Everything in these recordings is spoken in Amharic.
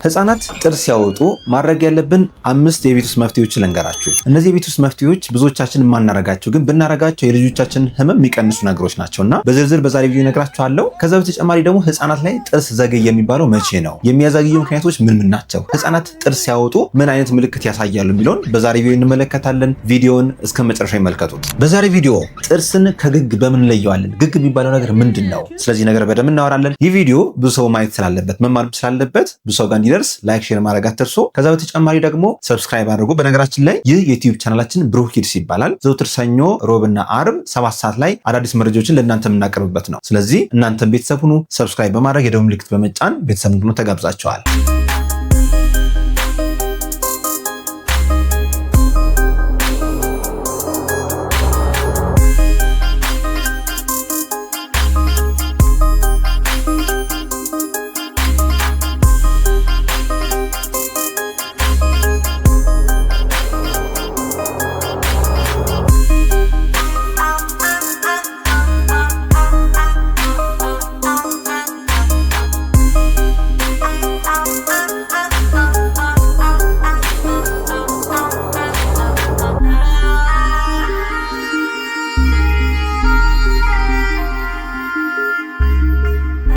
ህፃናት ጥርስ ሲያወጡ ማድረግ ያለብን 5 የቤት ውስጥ መፍትሄዎች ልንገራችሁ። እነዚህ የቤት ውስጥ መፍትሄዎች ብዙዎቻችን የማናረጋቸው ግን ብናረጋቸው የልጆቻችንን ህመም የሚቀንሱ ነገሮች ናቸውና በዝርዝር በዛሬ ቪዲዮ እነግራችኋለሁ። ከዛ በተጨማሪ ደግሞ ህፃናት ላይ ጥርስ ዘገየ የሚባለው መቼ ነው? የሚያዘገዩ ምክንያቶች ምን ናቸው? ህፃናት ጥርስ ሲያወጡ ምን አይነት ምልክት ያሳያሉ የሚለውን በዛሬ ቪዲዮ እንመለከታለን። ቪዲዮውን እስከ መጨረሻ ይመልከቱት። በዛሬ ቪዲዮ ጥርስን ከግግ በምን እንለየዋለን? ግግ የሚባለው ነገር ምንድን ነው? ስለዚህ ነገር በደንብ እናወራለን። ይህ ቪዲዮ ብዙ ሰው ማየት ስላለበት መማር ስላለበት ብዙ ሰው ጋር እንዲደርስ ላይክ ሼር ማድረግ አትርሱ። ከዛ በተጨማሪ ደግሞ ሰብስክራይብ አድርጉ። በነገራችን ላይ ይህ የዩቲዩብ ቻናላችን ብሩክ ኪድስ ይባላል። ዘውትር ሰኞ፣ ሮብና አርብ 7 ሰዓት ላይ አዳዲስ መረጃዎችን ለእናንተ የምናቀርብበት ነው። ስለዚህ እናንተም ቤተሰብ ሁኑ። ሰብስክራይብ በማድረግ የደወል ምልክት በመጫን ቤተሰብ እንድትሆኑ ተጋብዛችኋል።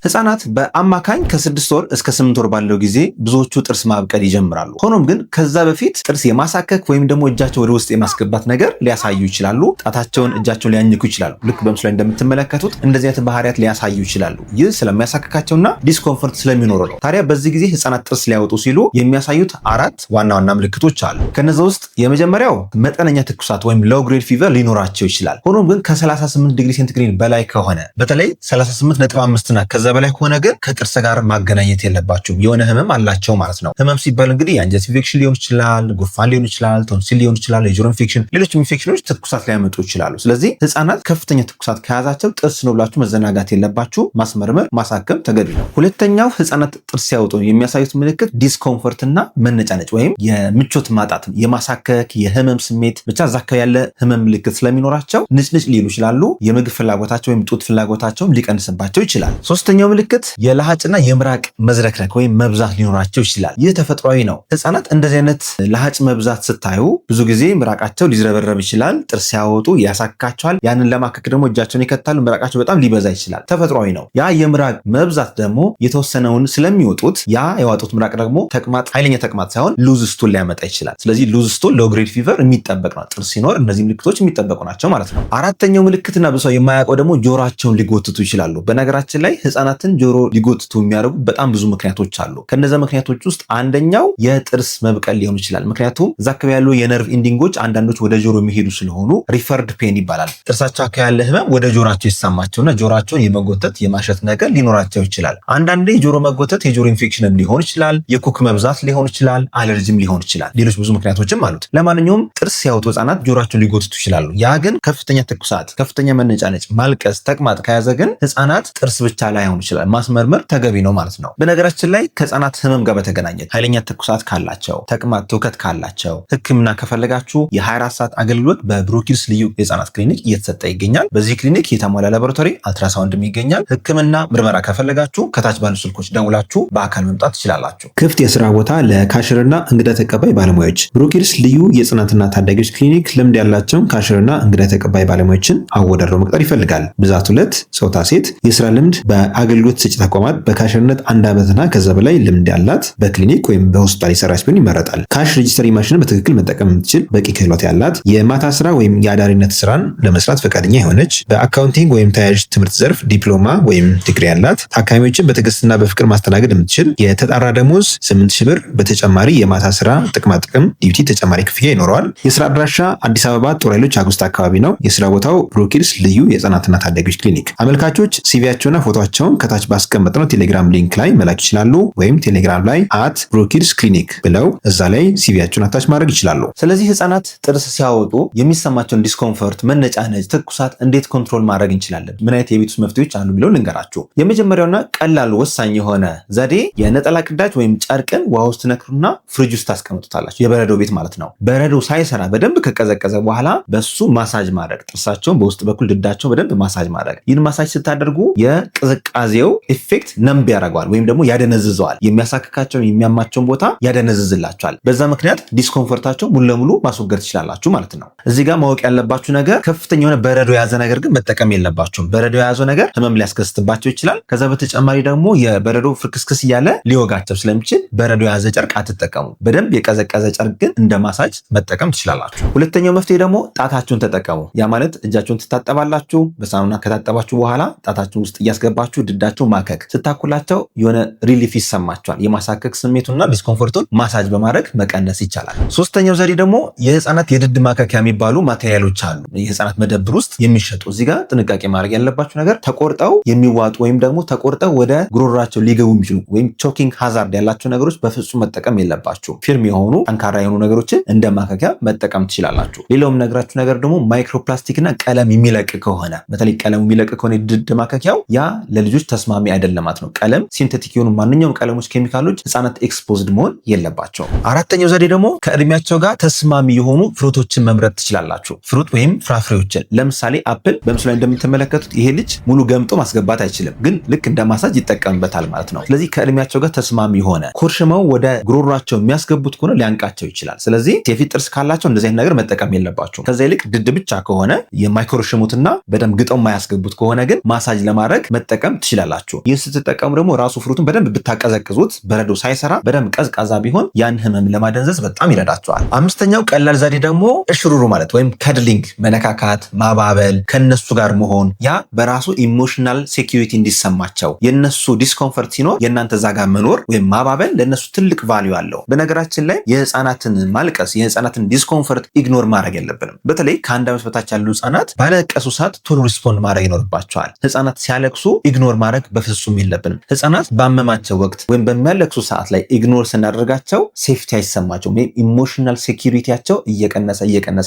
ህፃናት በአማካኝ ከ6 ወር እስከ 8 ወር ባለው ጊዜ ብዙዎቹ ጥርስ ማብቀል ይጀምራሉ። ሆኖም ግን ከዛ በፊት ጥርስ የማሳከክ ወይም ደግሞ እጃቸው ወደ ውስጥ የማስገባት ነገር ሊያሳዩ ይችላሉ። ጣታቸውን፣ እጃቸውን ሊያኝኩ ይችላሉ። ልክ በምስሉ ላይ እንደምትመለከቱት እንደዚህ አይነት ባህሪያት ሊያሳዩ ይችላሉ። ይህ ስለሚያሳክካቸውና ዲስኮምፎርት ስለሚኖር ነው። ታዲያ በዚህ ጊዜ ህፃናት ጥርስ ሊያወጡ ሲሉ የሚያሳዩት 4 ዋና ዋና ምልክቶች አሉ። ከነዛ ውስጥ የመጀመሪያው መጠነኛ ትኩሳት ወይም ሎው ግሬድ ፊቨር ሊኖራቸው ይችላል። ሆኖም ግን ከ38 ዲግሪ ሴንቲግሬድ በላይ ከሆነ በተለይ 38.5 እና ከዛ በላይ ከሆነ ግን ከጥርስ ጋር ማገናኘት የለባችሁም። የሆነ ህመም አላቸው ማለት ነው። ህመም ሲባል እንግዲህ የአንጀት ኢንፌክሽን ሊሆን ይችላል፣ ጉፋን ሊሆን ይችላል፣ ቶንሲል ሊሆን ይችላል፣ የጆሮ ኢንፌክሽን፣ ሌሎች ኢንፌክሽኖች ትኩሳት ሊያመጡ ይችላሉ። ስለዚህ ህፃናት ከፍተኛ ትኩሳት ከያዛቸው ጥርስ ነው ብላችሁ መዘናጋት የለባችሁ። ማስመርመር፣ ማሳከም ተገቢ ነው። ሁለተኛው ህፃናት ጥርስ ሲያወጡ የሚያሳዩት ምልክት ዲስኮምፎርት እና መነጫነጭ ወይም የምቾት ማጣት፣ የማሳከክ የህመም ስሜት ብቻ እዛ አካባቢ ያለ ህመም ምልክት ስለሚኖራቸው ንጭንጭ ሊሉ ይችላሉ። የምግብ ፍላጎታቸው ወይም ጡት ፍላጎታቸውም ሊቀንስባቸው ይችላል። ሶስተኛው ምልክት የለሃጭና የምራቅ መዝረክረክ ወይም መብዛት ሊኖራቸው ይችላል። ይህ ተፈጥሯዊ ነው። ህፃናት እንደዚህ አይነት ለሃጭ መብዛት ስታዩ ብዙ ጊዜ ምራቃቸው ሊዝረበረብ ይችላል። ጥርስ ሲያወጡ ያሳክካቸዋል። ያንን ለማከክ ደግሞ እጃቸውን ይከታሉ። ምራቃቸው በጣም ሊበዛ ይችላል። ተፈጥሯዊ ነው። ያ የምራቅ መብዛት ደግሞ የተወሰነውን ስለሚወጡት ያ የዋጡት ምራቅ ደግሞ ተቅማጥ፣ ኃይለኛ ተቅማጥ ሳይሆን ሉዝ ስቱል ሊያመጣ ይችላል። ስለዚህ ሉዝ ስቱል ሎው ግሬድ ፊቨር የሚጠበቅ ነው። ጥርስ ሲኖር እነዚህ ምልክቶች የሚጠበቁ ናቸው ማለት ነው። አራተኛው ምልክትና ብዙ ሰው የማያውቀው ደግሞ ጆሮአቸውን ሊጎትቱ ይችላሉ። በነገራችን ላይ ህፃናትን ጆሮ ሊጎትቱ የሚያደርጉ በጣም ብዙ ምክንያቶች አሉ። ከነዛ ምክንያቶች ውስጥ አንደኛው የጥርስ መብቀል ሊሆን ይችላል። ምክንያቱም እዛ አካባቢ ያሉ የነርቭ ኢንዲንጎች አንዳንዶች ወደ ጆሮ የሚሄዱ ስለሆኑ ሪፈርድ ፔን ይባላል። ጥርሳቸው አካባቢ ያለ ህመም ወደ ጆሮአቸው ይሰማቸውና ጆሮአቸውን የመጎተት የማሸት ነገር ሊኖራቸው ይችላል። አንዳንዴ የጆሮ መጎተት የጆሮ ኢንፌክሽንም ሊሆን ይችላል፣ የኩክ መብዛት ሊሆን ይችላል፣ አለርጂም ሊሆን ይችላል። ሌሎች ብዙ ምክንያቶችም አሉት። ለማንኛውም ጥርስ ሲያወጡ ህፃናት ጆሮአቸውን ሊጎትቱ ይችላሉ። ያ ግን ከፍተኛ ትኩሳት፣ ከፍተኛ መነጫነጭ፣ ማልቀስ፣ ተቅማጥ ከያዘ ግን ህፃናት ጥርስ ብቻ ላይሆን ይችላል። ማስመርመር ተገቢ ነው ማለት ነው። በነገራችን ላይ ከህፃናት ህመም ጋር በተገናኘ ኃይለኛ ትኩሳት ካላቸው፣ ተቅማጥ፣ ትውከት ካላቸው ህክምና ከፈለጋችሁ የ24 ሰዓት አገልግሎት በብሩክ ኪድስ ልዩ የህፃናት ክሊኒክ እየተሰጠ ይገኛል። በዚህ ክሊኒክ የተሟላ ላቦራቶሪ አልትራሳውንድም ይገኛል። ህክምና ምርመራ ከፈለጋችሁ ከታች ባሉ ስልኮች ደውላችሁ በአካል መምጣት ትችላላችሁ። ክፍት የስራ ቦታ ለካሽርና እንግዳ ተቀባይ ባለሙያዎች። ብሩክ ኪድስ ልዩ የህፃናትና ታዳጊዎች ክሊኒክ ልምድ ያላቸውን ካሽርና እንግዳ ተቀባይ ባለሙያዎችን አወዳድሮ መቅጠር ይፈልጋል። ብዛት 2፣ ጾታ ሴት፣ የስራ ልምድ በአገልግሎት ሰጪ ተቋማት በካሽርነት 1 ዓመትና ከዛ በላይ ልምድ ያላት በክሊኒክ ወይም በሆስፒታል የሰራች ቢሆን ይመረጣል። ካሽ ሬጂስተሪ ማሽንን በትክክል መጠቀም የምትችል በቂ ክህሎት ያላት፣ የማታ ስራ ወይም የአዳሪነት ስራን ለመስራት ፈቃደኛ የሆነች፣ በአካውንቲንግ ወይም ተያያዥ ትምህርት ዘርፍ ዲፕሎማ ወይም ዲግሪ ያላት፣ ታካሚዎችን በትዕግስትና በፍቅር ማስተናገድ የምትችል፣ የተጣራ ደሞዝ 8000 ብር በተጨማሪ የማታ ስራ ጥቅማጥቅም ዲዩቲ ተጨማሪ ክፍያ ይኖረዋል። የስራ አድራሻ አዲስ አበባ ጦር ኃይሎች አጉስት አካባቢ ነው። የስራ ቦታው ብሩክ ኪድስ ልዩ የህፃናትና ታዳጊዎች ክሊኒክ። አመልካቾች ሲቪያቸውና ፎቶቸውን ከታች ባስቀመጥነው ቴሌግራም ሊንክ ላይ መላክ ይችላሉ። ወይም ቴሌግራም ላይ @ብሩክ ኪድስ ክሊኒክ ብለው እዛ ላይ ሲቪያቸውን አታች ማድረግ ይችላሉ። ስለዚህ ህፃናት ጥርስ ሲያወጡ የሚሰማቸውን ዲስኮምፎርት፣ መነጫነጭ፣ ትኩሳት እንዴት ኮንትሮል ማድረግ እንችላለን? ምን አይነት የቤት ውስጥ መፍትሄዎች አሉ የሚለውን ልንገራችሁ። የመጀመሪያውና ቀላል ወሳኝ የሆነ ዘዴ የነጠላ ቅዳጅ ወይም ጨርቅን ውሃ ውስጥ ነክሩና ፍሪጅ ውስጥ ታስቀምጡታላችሁ። የበረዶ ቤት ማለት ነው። በረዶ ሳይሰራ በደንብ ከቀዘቀዘ በኋላ በሱ ማሳጅ ማድረግ፣ ጥርሳቸውን በውስጥ በኩል ድዳቸውን በደንብ ማሳጅ ማድረግ። ይህን ማሳጅ ስታደርጉ የቅዝቃዜ ቅዝቃዜው ኢፌክት ነምብ ያደርገዋል ወይም ደግሞ ያደነዝዘዋል። የሚያሳክካቸውን የሚያማቸውን ቦታ ያደነዝዝላቸዋል። በዛ ምክንያት ዲስኮምፎርታቸው ሙሉ ለሙሉ ማስወገድ ትችላላችሁ ማለት ነው። እዚህ ጋር ማወቅ ያለባችሁ ነገር ከፍተኛ የሆነ በረዶ የያዘ ነገር ግን መጠቀም የለባችሁም። በረዶ የያዘው ነገር ህመም ሊያስከስትባቸው ይችላል። ከዛ በተጨማሪ ደግሞ የበረዶ ፍርክስክስ እያለ ሊወጋቸው ስለሚችል በረዶ የያዘ ጨርቅ አትጠቀሙ። በደንብ የቀዘቀዘ ጨርቅ ግን እንደ ማሳጅ መጠቀም ትችላላችሁ። ሁለተኛው መፍትሄ ደግሞ ጣታችሁን ተጠቀሙ። ያ ማለት እጃችሁን ትታጠባላችሁ። በሳሙና ከታጠባችሁ በኋላ ጣታችሁን ውስጥ እያስገባችሁ ድዳቸው ማከክ ስታኩላቸው የሆነ ሪሊፍ ይሰማቸዋል። የማሳከክ ስሜቱና ዲስኮምፎርቱን ማሳጅ በማድረግ መቀነስ ይቻላል። ሶስተኛው ዘዴ ደግሞ የህፃናት የድድ ማከኪያ የሚባሉ ማቴሪያሎች አሉ የህፃናት መደብር ውስጥ የሚሸጡ። እዚህ ጋር ጥንቃቄ ማድረግ ያለባችሁ ነገር ተቆርጠው የሚዋጡ ወይም ደግሞ ተቆርጠው ወደ ጉሮሯቸው ሊገቡ የሚችሉ ወይም ቾኪንግ ሃዛርድ ያላቸው ነገሮች በፍጹም መጠቀም የለባችሁ። ፊርም የሆኑ ጠንካራ የሆኑ ነገሮችን እንደ ማከኪያ መጠቀም ትችላላችሁ። ሌላውም ነገራችሁ ነገር ደግሞ ማይክሮፕላስቲክና ቀለም የሚለቅ ከሆነ በተለይ ቀለሙ የሚለቅ ከሆነ የድድ ማከኪያው ያ ለልጆች ተስማሚ አይደለም ማለት ነው። ቀለም ሲንቴቲክ የሆኑ ማንኛውም ቀለሞች፣ ኬሚካሎች ህፃናት ኤክስፖዝድ መሆን የለባቸው። አራተኛው ዘዴ ደግሞ ከእድሜያቸው ጋር ተስማሚ የሆኑ ፍሩቶችን መምረጥ ትችላላችሁ። ፍሩት ወይም ፍራፍሬዎችን ለምሳሌ አፕል በምስሉ ላይ እንደምትመለከቱት ይሄ ልጅ ሙሉ ገምጦ ማስገባት አይችልም፣ ግን ልክ እንደ ማሳጅ ይጠቀምበታል ማለት ነው። ስለዚህ ከእድሜያቸው ጋር ተስማሚ የሆነ ኮርሽመው ወደ ጉሮሯቸው የሚያስገቡት ከሆነ ሊያንቃቸው ይችላል። ስለዚህ የፊት ጥርስ ካላቸው እንደዚህ አይነት ነገር መጠቀም የለባቸው። ከዛ ይልቅ ድድ ብቻ ከሆነ የማይኮርሽሙትና በደንብ ግጠው የማያስገቡት ከሆነ ግን ማሳጅ ለማድረግ መጠቀም ትችላላችሁ። ይህ ስትጠቀሙ ደግሞ ራሱ ፍሩቱን በደንብ ብታቀዘቅዙት በረዶ ሳይሰራ በደንብ ቀዝቃዛ ቢሆን ያን ህመም ለማደንዘዝ በጣም ይረዳቸዋል። አምስተኛው ቀላል ዘዴ ደግሞ እሽሩሩ ማለት ወይም ከድሊንግ፣ መነካካት፣ ማባበል፣ ከነሱ ጋር መሆን ያ በራሱ ኢሞሽናል ሴኪሪቲ እንዲሰማቸው የነሱ ዲስኮምፈርት ሲኖር የእናንተ እዛ ጋር መኖር ወይም ማባበል ለነሱ ትልቅ ቫልዩ አለው። በነገራችን ላይ የህፃናትን ማልቀስ የህፃናትን ዲስኮምፈርት ኢግኖር ማድረግ የለብንም። በተለይ ከአንድ ዓመት በታች ያሉ ህፃናት ባለቀሱ ሰዓት ቶሎ ሪስፖንድ ማድረግ ይኖርባቸዋል። ህፃናት ሲያለቅሱ ኢግኖር ማድረግ በፍጹም የለብንም። ህፃናት ባመማቸው ወቅት ወይም በሚያለቅሱ ሰዓት ላይ ኢግኖር ስናደርጋቸው ሴፍቲ አይሰማቸውም ወይም ኢሞሽናል ሴኪሪቲያቸው እየቀነሰ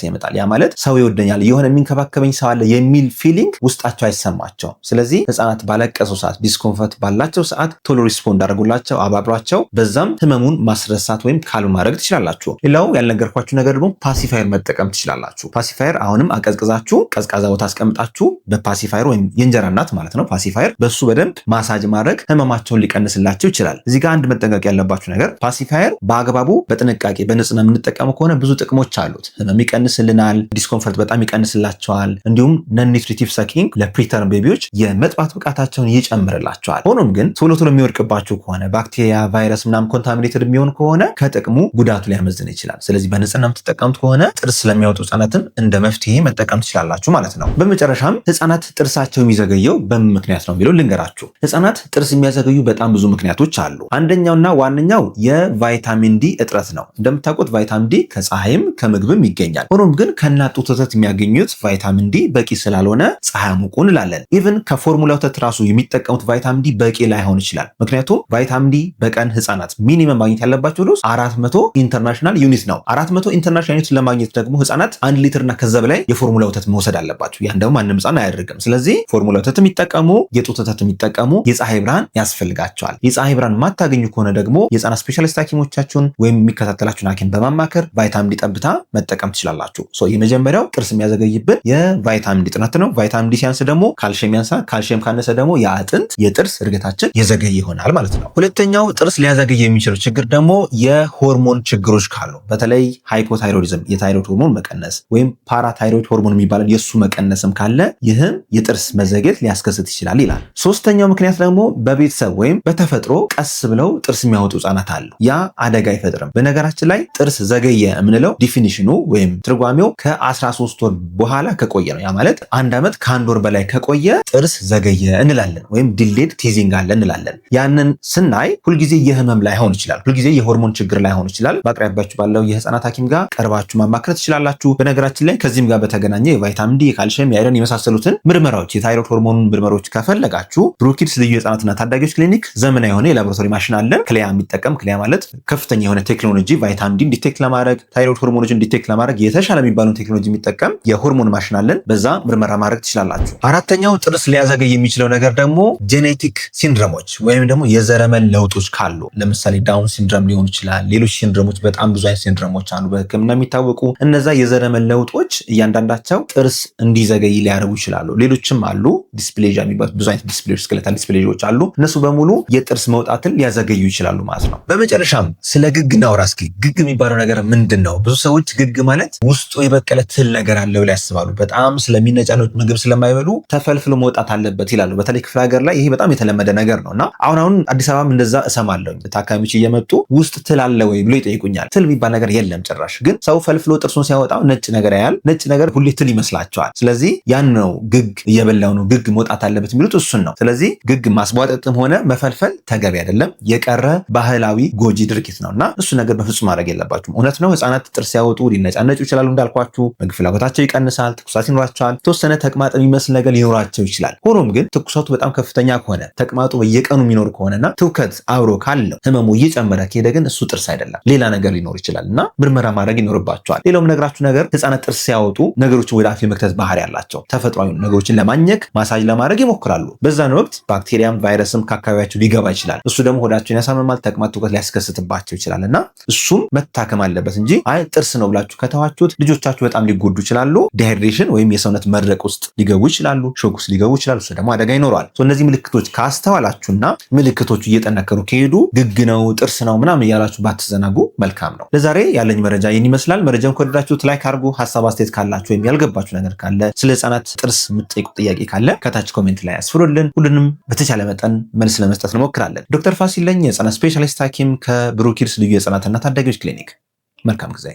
ይመጣል። ያ ማለት ሰው ይወደኛል፣ የሆነ የሚንከባከበኝ ሰው አለ የሚል ፊሊንግ ውስጣቸው አይሰማቸው። ስለዚህ ህፃናት ባለቀሱ ሰዓት ዲስኮምፈርት ባላቸው ሰዓት ቶሎ ሪስፖንድ አድርጉላቸው፣ አባብሏቸው። በዛም ህመሙን ማስረሳት ወይም ካልም ማድረግ ትችላላችሁ። ሌላው ያልነገርኳችሁ ነገር ደግሞ ፓሲፋየር መጠቀም ትችላላችሁ። ፓሲፋየር አሁንም አቀዝቅዛችሁ ቀዝቃዛ ቦታ አስቀምጣችሁ በፓሲፋየር ወይም የእንጀራ እናት ማለት ነው ፓሲፋየር በሱ በደንብ ማሳጅ ማድረግ ህመማቸውን ሊቀንስላቸው ይችላል። እዚህ ጋር አንድ መጠንቀቅ ያለባችሁ ነገር ፓሲፋየር በአግባቡ በጥንቃቄ በንጽህና የምንጠቀመው ከሆነ ብዙ ጥቅሞች አሉት። ህመም ይቀንስልናል፣ ዲስኮምፈርት በጣም ይቀንስላቸዋል። እንዲሁም ነን ኒውትሪቲቭ ሰኪንግ ለፕሪተርም ቤቢዎች የመጥባት ብቃታቸውን ይጨምርላቸዋል። ሆኖም ግን ቶሎ የሚወድቅባችሁ ከሆነ ባክቴሪያ፣ ቫይረስ ምናምን ኮንታሚኔትድ የሚሆን ከሆነ ከጥቅሙ ጉዳቱ ሊያመዝን ይችላል። ስለዚህ በንጽህና የምትጠቀሙት ከሆነ ጥርስ ስለሚያወጡ ህጻናትን እንደ መፍትሄ መጠቀም ትችላላችሁ ማለት ነው። በመጨረሻም ህጻናት ጥርሳቸው የሚዘገየው በምን ምክንያት ነው የሚለው ልንገራችሁ። ህጻናት ጥርስ የሚያዘገዩ በጣም ብዙ ምክንያቶች አሉ። አንደኛውና ዋነኛው የቫይታሚን ዲ እጥረት ነው። እንደምታውቁት ቫይታሚን ዲ ከፀሐይም ከምግብም ይገኛል። ሆኖም ግን ከእናት ጡት ወተት የሚያገኙት ቫይታሚን ዲ በቂ ስላልሆነ ፀሐይ ሙቁ እንላለን። ኢቭን ከፎርሙላ ወተት ራሱ የሚጠቀሙት ቫይታሚን ዲ በቂ ላይሆን ይችላል። ምክንያቱም ቫይታሚን ዲ በቀን ህጻናት ሚኒመም ማግኘት ያለባቸው ዶዝ 400 ኢንተርናሽናል ዩኒት ነው። 400 ኢንተርናሽናል ዩኒት ለማግኘት ደግሞ ህጻናት 1 ሊትርና ከዛ በላይ የፎርሙላ ወተት መውሰድ አለባቸው። ያን ደግሞ ማንም ህጻን አያደርግም። ስለዚህ ፎርሙላ ወተት የሚጠቀሙ የጡት ወተት የሚጠቀሙ የፀሐይ ብርሃን ያስፈልጋቸዋል። የፀሐይ ብርሃን የማታገኙ ከሆነ ደግሞ የህጻናት ስፔሻሊስት ሐኪሞቻችሁን ወይም የሚከታተላችሁን ሐኪም በማማከር ቫይታሚን ዲ ጠብታ መጠቀም ትችላላችሁ። የመጀመሪያው ጥርስ የሚያዘገይብን የቫይታሚን ዲ ጥናት ነው። ቫይታሚን ዲ ሲያንስ ደግሞ ካልሽየም ያንሳል። ካልሽየም ካነሰ ደግሞ የአጥንት የጥርስ እድገታችን የዘገየ ይሆናል ማለት ነው። ሁለተኛው ጥርስ ሊያዘገይ የሚችለው ችግር ደግሞ የሆርሞን ችግሮች ካሉ በተለይ ሃይፖታይሮይዲዝም የታይሮይድ ሆርሞን መቀነስ ወይም ፓራታይሮይድ ሆርሞን የሚባለው የሱ መቀነስም ካለ ይህም የጥርስ መዘግየት ሊያስከስት ይችላል ይላል። ሶስተኛው ምክንያት ደግሞ በቤተሰብ ወይም በተፈጥሮ ቀስ ብለው ጥርስ የሚያወጡ ህጻናት አሉ። ያ አደጋ አይፈጥርም። በነገራችን ላይ ጥርስ ዘገየ የምንለው ዲፊኒሽኑ ወይም ትርጓሜው ከ13 ወር በኋላ ከቆየ ነው። ያ ማለት 1 ዓመት ከ1 ወር በላይ ከቆየ ጥርስ ዘገየ እንላለን ወይም ዲሌድ ቲዚንግ አለ እንላለን። ያንን ስናይ ሁልጊዜ የህመም ላይሆን ይችላል፣ ሁልጊዜ የሆርሞን ችግር ላይሆን ይችላል። በአቅራቢያችሁ ባለው የህፃናት ሐኪም ጋር ቀርባችሁ ማማከር ትችላላችሁ። በነገራችን ላይ ከዚህም ጋር በተገናኘ የቫይታሚን ዲ፣ የካልሽየም፣ የአይረን የመሳሰሉትን ምርመራዎች የታይሮይድ ሆርሞን ምርመራዎች ከፈለጋችሁ ብሩኪድስ ልዩ የህፃናትና ታዳጊዎች ክሊኒክ ዘመናዊ የሆነ የላቦራቶሪ ማሽን አለን። ክሊያ የሚጠቀም ክሊያ ማለት ከፍተኛ የሆነ ቴክኖሎጂ ቫይታሚን ዲ ዲቴክት ለማድረግ ታይሮይድ ሆርሞኖችን ዲቴክት ለማድረግ የተሻለ የሚባለውን ቴክኖሎጂ የሚጠቀም የሆርሞን ማሽን አለን። በዛ ምርመራ ማድረግ ትችላላችሁ። አራተኛው ጥርስ ሊያዘገይ የሚችለው ነገር ደግሞ ጄኔቲክ ሲንድሮሞች ወይም ደግሞ የዘረመል ለውጦች ካሉ ለምሳሌ ዳውን ሲንድሮም ሊሆን ይችላል። ሌሎች ሲንድሮሞች በጣም ብዙ አይነት ሲንድሮሞች አሉ በህክምና የሚታወቁ። እነዛ የዘረመል ለውጦች እያንዳንዳቸው ጥርስ እንዲዘገይ ሊያደርጉ ይችላሉ። ሌሎችም አሉ ዲስፕሌዣ የሚባሉት ብዙ አይነት ዲስፕሌዎች፣ ስኬለታል ዲስፕሌዎች አሉ። እነሱ በሙሉ የጥርስ መውጣትን ሊያዘገዩ ይችላሉ ማለት ነው። በመጨረሻም ስለ ግግ እናውራ እስኪ። ግግ የሚባለው ነገር ምንድን ነው? ብዙ ሰዎች ግግ ማለት ውስጡ የበቀለ ትል ነገር አለ ብለው ያስባሉ። በጣም ስለሚነጫነጩ ምግብ ስለማይበሉ ተፈልፍሎ መውጣት አለበት ይላሉ። በተለይ ክፍለ ሀገር ላይ ይሄ በጣም የተለመደ ነገር ነው እና አሁን አዲስ አበባም እንደዛ እሰማለሁ። ታካሚዎች እየመጡ ውስጥ ትል አለ ወይ ብሎ ይጠይቁኛል። ትል የሚባል ነገር የለም ጭራሽ። ግን ሰው ፈልፍሎ ጥርሱን ሲያወጣው ነጭ ነገር ያያል። ነጭ ነገር ሁሌ ትል ይመስላቸዋል። ስለዚህ ያን ነው ግግ እየበላው ነው ግግ መውጣት አለበት የሚሉት እሱን ነው። ስለዚህ ግግ ማስቧጠጥም ሆነ መፈልፈል ተገቢ አይደለም፣ የቀረ ባህላዊ ጎጂ ድርጊት ነው እና እሱ ነገር በፍጹም ማድረግ የለባችሁም። እውነት ነው ህፃናት ጥርስ ሲያወጡ ሊነጫነጩ ይችላሉ። እንዳልኳችሁ ምግብ ፍላጎታቸው ይቀንሳል፣ ትኩሳት ይኖራቸዋል፣ የተወሰነ ተቅማጥ የሚመስል ነገር ሊኖራቸው ይችላል። ሆኖም ግን ትኩሳቱ በጣም ከፍተኛ ከሆነ ተቅማጡ በየቀኑ የሚኖር ከሆነና ትውከት አብሮ ካለው ህመሙ እየጨመረ ከሄደ ግን እሱ ጥርስ አይደለም፣ ሌላ ነገር ሊኖር ይችላል እና ምርመራ ማድረግ ይኖርባቸዋል። ሌላውም ነገራችሁ ነገር ህፃናት ጥርስ ሲያወጡ ነገሮችን ወደ አፍ የመክተት ባህሪ ያላቸው ተፈጥሯዊ ነገሮችን ለማኘክ ማሳጅ ለማድረግ ይሞክራሉ። በዛን ወቅት ባክቴሪያም ቫይረስም ከአካባቢያቸው ሊገባ ይችላል። እሱ ደግሞ ሆዳቸውን ያሳምማል፣ ተቅማጥ ትውከት ሊያስከስትባቸው ይችላል እና እሱም መታከም አለበት እንጂ አይ ጥርስ ነው ብላችሁ ከተዋችሁት ልጆቻችሁ በጣም ሊጎዱ ይችላሉ። ዲሃይድሬሽን ወይም የሰውነት መድረቅ ውስጥ ሊገቡ ይችላሉ፣ ሾክ ውስጥ ሊገቡ ይችላሉ። እሱ ደግሞ አደጋ ይኖረዋል። እነዚህ ምልክቶች ካስተዋላችሁና ምልክቶቹ እየጠነከሩ ከሄዱ ግግ ነው ጥርስ ነው ምናምን እያላችሁ ባትዘናጉ መልካም ነው። ለዛሬ ያለኝ መረጃ ይህን ይመስላል። መረጃውን ከወደዳችሁት ላይክ አድርጉ። ሀሳብ አስተያየት ካላችሁ ወይም ያልገባችሁ ነገር ካለ ስለ ህፃናት ጥርስ የምትጠይቁት ጥያቄ ካለ ከታች ኮሜንት ላይ አስፍሩልን። ሁሉንም በተቻለ መጠን መልስ ለመስጠት እንሞክራለን። ዶክተር ፋሲል ነኝ፣ የህፃናት ስፔሻሊስት ሐኪም ከብሩክ ኪድስ ልዩ የህፃናትና ታዳጊዎች ክሊኒክ። መልካም ጊዜ